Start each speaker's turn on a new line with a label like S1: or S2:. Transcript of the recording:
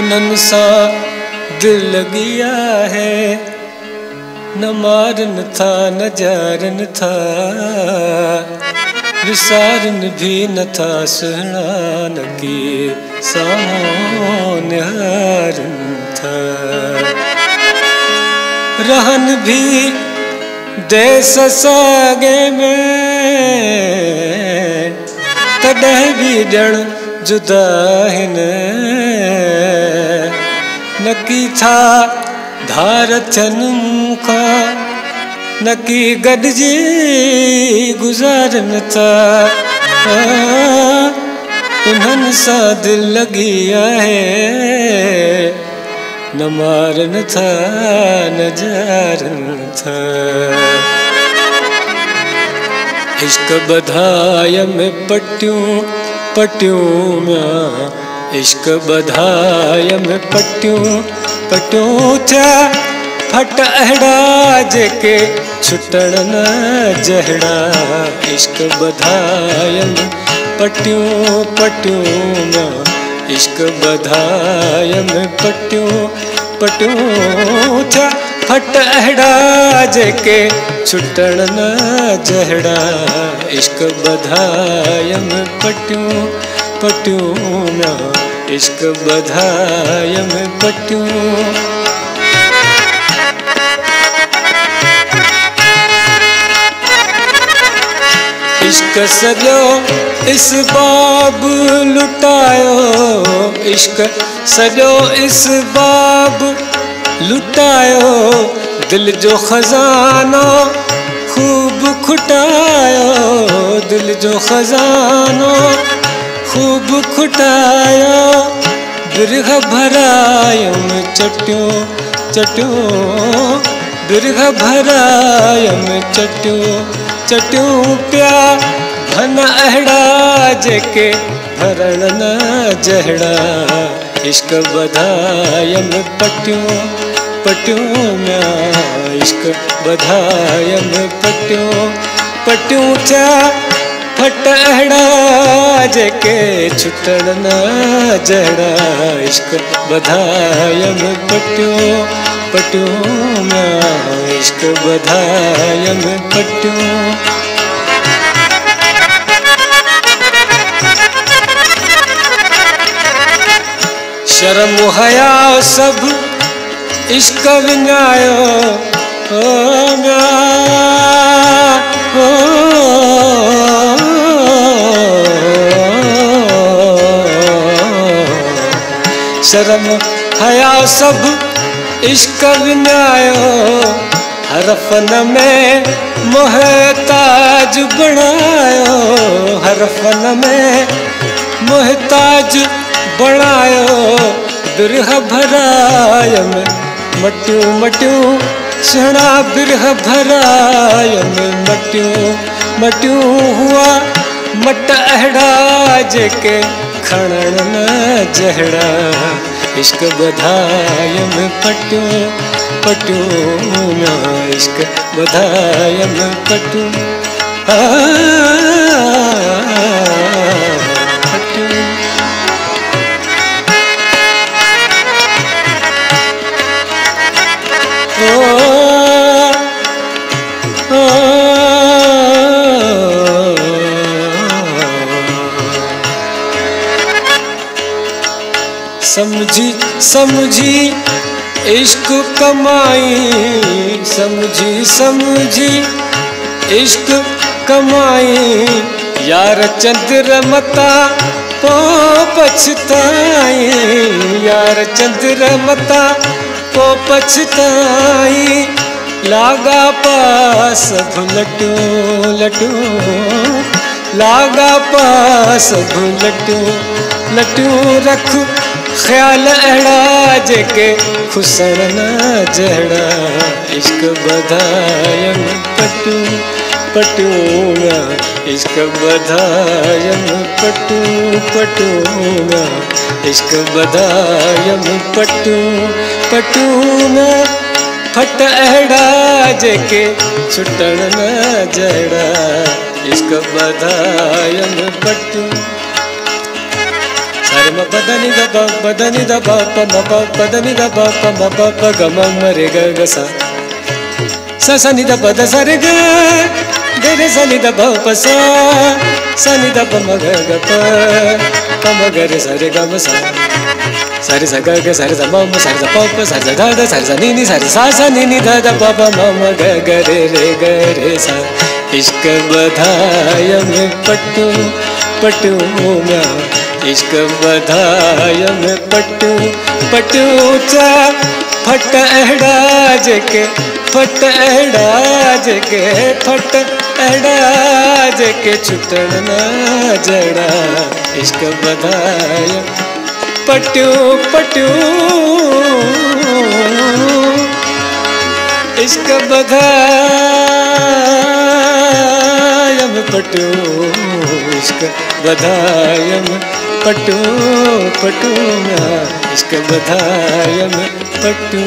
S1: उन्हनि सां दिल लॻिया है, न मारन था न ॼारन था, विसारन भी नथा सुहिणा की साम्हूं निहारन था। रहन भी देस साॻे में तॾहिं भी ॼण जुदा आहिनि, न की था धार थियनि मूंखां, न की गॾिजी गुज़ारन था। उन्हनि सां दिल लॻी आहे, न मारन था न ॼारन था। इश्क बधाय में पटियूं पटियूं म्या, इश्क बधाय में पटियूं पटियूं थिया, फट अहिड़ा जेके छुटण न जहिड़ा। इश्क बधाय में पटियूं पटियूं म्या, इश्क बधाय में पटियूं पटियूं थिया, फट अहिड़ा जेके छुटण न जहिड़ा। इश्क बधाय में पटियूं पटियूं म्या, इश्क बधाय में पटियूं। इश्क सॼो इस बाब लुटायो, इश्क सॼो इस बाब लुटायो, दिल जो खजानो खूब खुटायो, दिल जो खजानो खूब खुटायो। बिरह भरायम चटियूं चटियूं, बिरह भरायम चटियूं चटियूं पिया, धन अहिड़ा जेके भरण न जहिड़ा। इश्क बधाय में पटियूं पटियूं म्या, इश्क बधाय में पटियूं पटियूं थिया, फट अहिड़ा जेके छुटण न जहिड़ा। इश्क बधाय में पटियूं पटियूं म्या, इश्क बधाय में पटियूं। शर्म हया सब इश्क विञायो म्या, शर्म हया सब इश्क विञायो, हरफन में मोहताज बणायो, हरफन में मोहताज बणायो। बिरह भराय में मटियूं मटियूं सुहिणा, बिरह भराय में मटियूं मटियूं हुआ, मट अहिड़ा जेके खणण न जहिड़ा। इश्क बधाय में पटियूं पटियूं म्या, इश्क बधाय में पटियूं पटियूं। समझी समझी इश्क कमाई, समझी समझी इश्क कमाई, यार चंद्र मता पो पछताई, यार चंद्र मता पो पछताई। लागा पास लटूं लटूं, लागा पास लटूं लटूं रख, ख्याल अहिड़ा जेके खुसण न जहिड़ा। इश्क बधाय में पटियूं पटियूं म्या, इश्क बधाय में पटियूं पटियूं म्या, इश्क बधाय में पटियूं पटियूं म्या, फट अहिड़ा जेके छुटण न जहिड़ा। इश्क बधाय में पटियूं। म पदनि द प पदनि द प प म प पदनि द प प म प प ग म म रे ग ग सा सा सा नि द प द सा रे ग ग रे सा नि द प प सा नि द प म ग ग प म ग रे सा रे ग म सा सा रे सा ग ग सा रे सा म म सा रे सा प प सा रे सा ध ध सा रे सा नि सा रे सा सा नि ध ध प प म म ग ग रे रे ग रे सा इश्क बधाय में पट्टू पट्टू म्या इश्क बधाय में पट्टू पट्टू चा फट अहड़ा जेके फट अहड़ा जेके फट अहड़ा जेके छुटण ना जड़ा इश्क बधाय पट्टू पट्टू इश्क बधाय में पट्टू इश्क बधाय में पट्टू पट्टू म्या इश्क बधाय में पट्टू